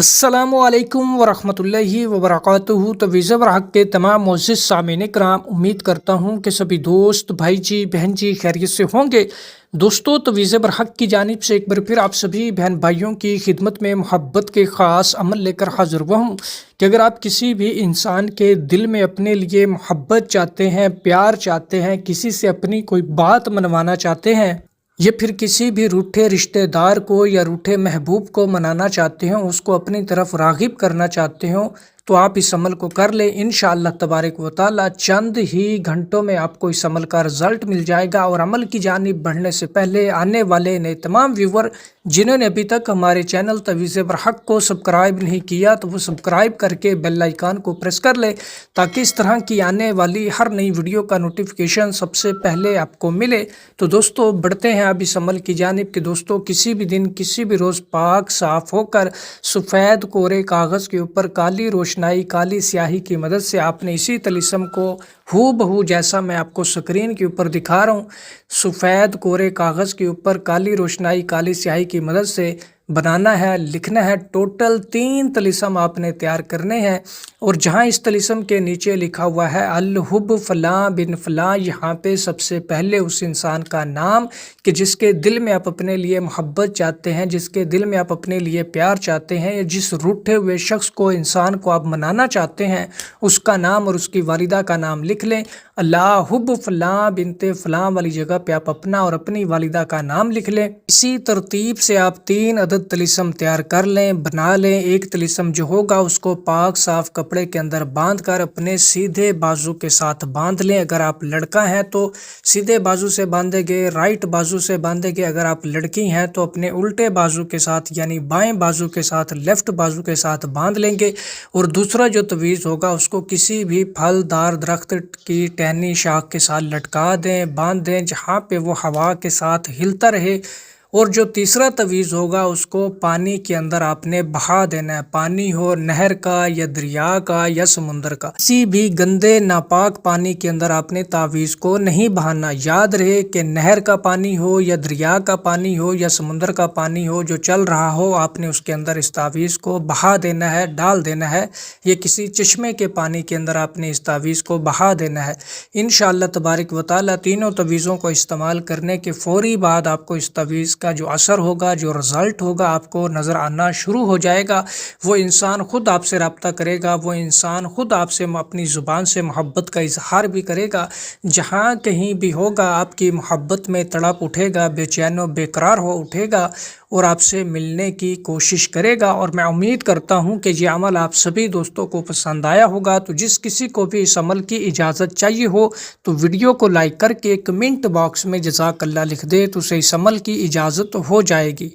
अस्सलामुअलैकुम वरहमतुल्लाहि वबरकातुहू। तो विज़बर हक़ के तमाम मोअज़्ज़िज़ सामीन कराम, उम्मीद करता हूँ कि सभी दोस्त भाई जी बहन जी खैरियत से होंगे। दोस्तों, तो विज़बर हक़ की जानिब से एक बार फिर आप सभी बहन भाइयों की खिदमत में मोहब्बत के ख़ास अमल लेकर हाज़िर हुआ हूँ कि अगर आप किसी भी इंसान के दिल में अपने लिए मोहब्बत चाहते हैं, प्यार चाहते हैं, किसी से अपनी कोई बात मनवाना चाहते हैं, या फिर किसी भी रूठे रिश्तेदार को या रूठे महबूब को मनाना चाहते हो, उसको अपनी तरफ राग़िब करना चाहते हो, तो आप इस अमल को कर लें। इंशाअल्लाह तबारक व तआला चंद ही घंटों में आपको इस अमल का रिज़ल्ट मिल जाएगा। और अमल की जानिब बढ़ने से पहले आने वाले नए तमाम व्यूवर जिन्होंने अभी तक हमारे चैनल विज़बर हक़ को सब्सक्राइब नहीं किया, तो वो सब्सक्राइब करके बेल आइकन को प्रेस कर ले, ताकि इस तरह की आने वाली हर नई वीडियो का नोटिफिकेशन सबसे पहले आपको मिले। तो दोस्तों, बढ़ते हैं अब इस अमल की जानिब कि दोस्तों, किसी भी दिन किसी भी रोज़ पाक साफ़ होकर सफ़ेद कोरे कागज़ के ऊपर काली रोशनाई, काली स्याही की मदद से आपने इसी तलिस्म को हू बहू जैसा मैं आपको स्क्रीन के ऊपर दिखा रहा हूँ, सफ़ेद कोरे कागज़ के ऊपर काली रोशनाई, काली स्याही की मदद से बनाना है, लिखना है। टोटल 3 तलिस्म आपने तैयार करने हैं। और जहाँ इस तलिस्म के नीचे लिखा हुआ है अल हुब फ़लाँ बिन फ़लाँ, यहाँ पे सबसे पहले उस इंसान का नाम कि जिसके दिल में आप अपने लिए मोहब्बत चाहते हैं, जिसके दिल में आप अपने लिए प्यार चाहते हैं, या जिस रूठे हुए शख्स को, इंसान को आप मनाना चाहते हैं, उसका नाम और उसकी वालिदा का नाम लिख लें। अल्लाह हुब फ़लाँ बिनते फ़लाँ वाली जगह पे आप अपना और अपनी वालिदा का नाम लिख लें। इसी तरतीब से आप 3 अदद तलिस्म तैयार कर लें, बना लें। एक तलिस्म जो होगा उसको पाक साफ कपड़े के अंदर बांध कर अपने सीधे बाजू के साथ बांध लें। अगर आप लड़का हैं तो सीधे बाजू से बांधेंगे, राइट बाजू से बांधेंगे। अगर आप लड़की हैं तो अपने उल्टे बाजू के साथ यानी बाएं बाजू के साथ, लेफ्ट बाजू के साथ बांध लेंगे। और दूसरा जो तवीज़ होगा उसको किसी भी फलदार दरख्त की टहनी शाख के साथ लटका दें, बांध दें, जहाँ पे वो हवा के साथ हिलता रहे। और जो तीसरा तवीज़ होगा उसको पानी के अंदर आपने बहा देना है। पानी हो नहर का या दरिया का या समुंदर का, किसी भी गंदे नापाक पानी के अंदर आपने तावीज़ को नहीं बहाना। याद रहे कि नहर का पानी हो या दरिया का पानी हो या समुंदर का पानी हो, जो चल रहा हो, आपने उसके अंदर इस तावीज़ को बहा देना है, डाल देना है। ये किसी चश्मे के पानी के अंदर आपने इस तावीज़ को बहा देना है। इंशाअल्लाह तबारक व तआला तीनों तवीज़ों को इस्तेमाल करने के फ़ौरी बाद आपको इस तवीज़ का जो असर होगा, जो रिज़ल्ट होगा, आपको नज़र आना शुरू हो जाएगा। वो इंसान खुद आपसे रब्ता करेगा, वो इंसान खुद आपसे अपनी ज़ुबान से मोहब्बत का इजहार भी करेगा। जहाँ कहीं भी होगा आपकी मोहब्बत में तड़प उठेगा, बेचैन व बेकरार हो उठेगा और आपसे मिलने की कोशिश करेगा। और मैं उम्मीद करता हूँ कि ये अमल आप सभी दोस्तों को पसंद आया होगा। तो जिस किसी को भी इस अमल की इजाज़त चाहिए हो तो वीडियो को लाइक करके कमेंट बॉक्स में जज़ाकल्लाह लिख दे, तो उसे इस अमल की इजाज़त हो जाएगी।